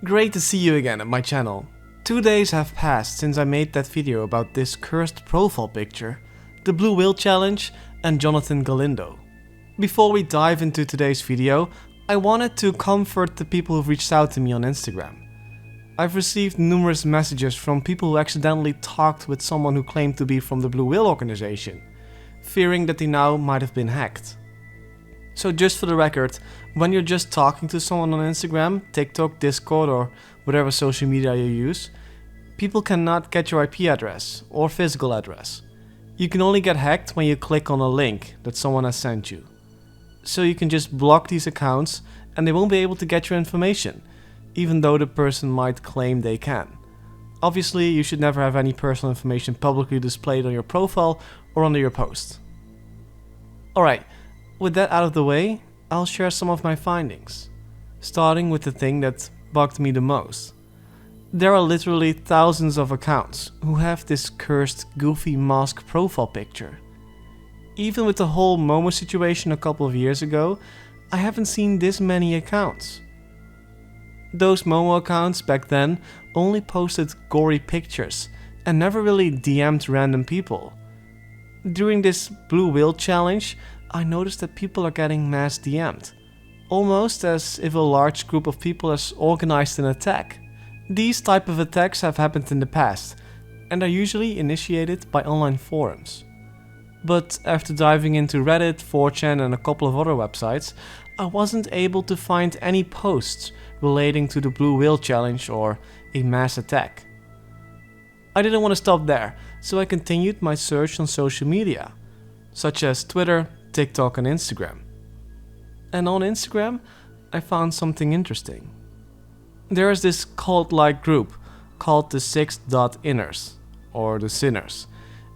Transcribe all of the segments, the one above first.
Great to see you again at my channel. 2 days have passed since I made that video about this cursed profile picture, the Blue Whale Challenge and Jonathan Galindo. Before we dive into today's video, I wanted to comfort the people who've reached out to me on Instagram. I've received numerous messages from people who accidentally talked with someone who claimed to be from the Blue Whale organization, fearing that they now might have been hacked. So just for the record, when you're just talking to someone on Instagram, TikTok, Discord or whatever social media you use, people cannot get your IP address or physical address. You can only get hacked when you click on a link that someone has sent you. So you can just block these accounts and they won't be able to get your information, even though the person might claim they can. Obviously, you should never have any personal information publicly displayed on your profile or under your post. Alright. With that out of the way, I'll share some of my findings, starting with the thing that bugged me the most. There are literally thousands of accounts who have this cursed goofy mask profile picture. Even with the whole Momo situation a couple of years ago, I haven't seen this many accounts. Those Momo accounts back then only posted gory pictures and never really DM'd random people. During this Blue Whale Challenge, I noticed that people are getting mass DM'd, almost as if a large group of people has organized an attack. These type of attacks have happened in the past, and are usually initiated by online forums. But after diving into Reddit, 4chan and a couple of other websites, I wasn't able to find any posts relating to the Blue Whale Challenge or a mass attack. I didn't want to stop there, so I continued my search on social media, such as Twitter, TikTok and Instagram. And on Instagram, I found something interesting. There is this cult-like group called the 6.inners, or the Sinners.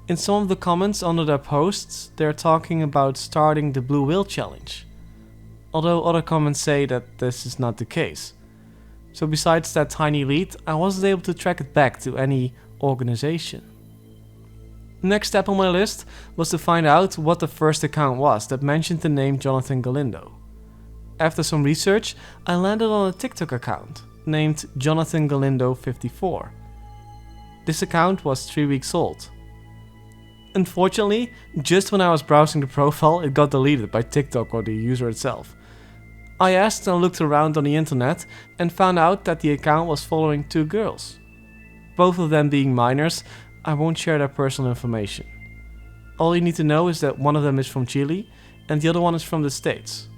In some of the comments under their posts, they're talking about starting the Blue Whale Challenge. Although other comments say that this is not the case. So besides that tiny lead, I wasn't able to track it back to any organization. Next step on my list was to find out what the first account was that mentioned the name Jonathan Galindo. After some research, I landed on a TikTok account named Jonathan Galindo 54. This account was 3 weeks old. Unfortunately, just when I was browsing the profile, it got deleted by TikTok or the user itself. I asked and looked around on the internet and found out that the account was following 2 girls. Both of them being minors, I won't share their personal information. All you need to know is that one of them is from Chile and the other one is from the States.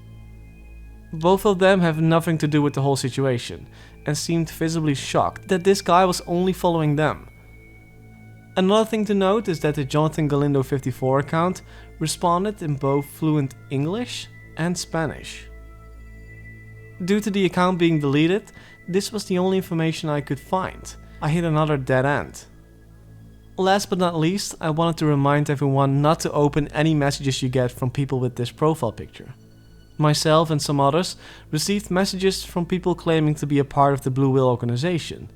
Both of them have nothing to do with the whole situation and seemed visibly shocked that this guy was only following them. Another thing to note is that the Jonathan Galindo 54 account responded in both fluent English and Spanish. Due to the account being deleted, this was the only information I could find. I hit another dead end. Last but not least, I wanted to remind everyone not to open any messages you get from people with this profile picture. Myself and some others received messages from people claiming to be a part of the Blue Whale organization.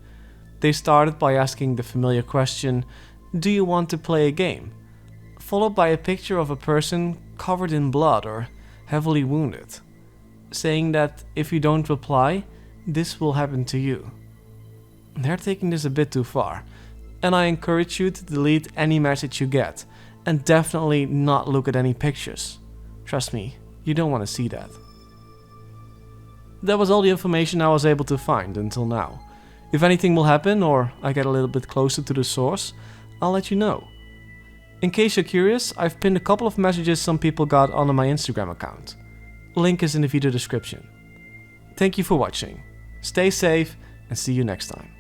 They started by asking the familiar question, "Do you want to play a game?" Followed by a picture of a person covered in blood or heavily wounded, saying that if you don't reply, this will happen to you. They're taking this a bit too far. And I encourage you to delete any message you get, and definitely not look at any pictures. Trust me, you don't want to see that. That was all the information I was able to find until now. If anything will happen or I get a little bit closer to the source, I'll let you know. In case you're curious, I've pinned a couple of messages some people got onto my Instagram account. Link is in the video description. Thank you for watching. Stay safe and see you next time.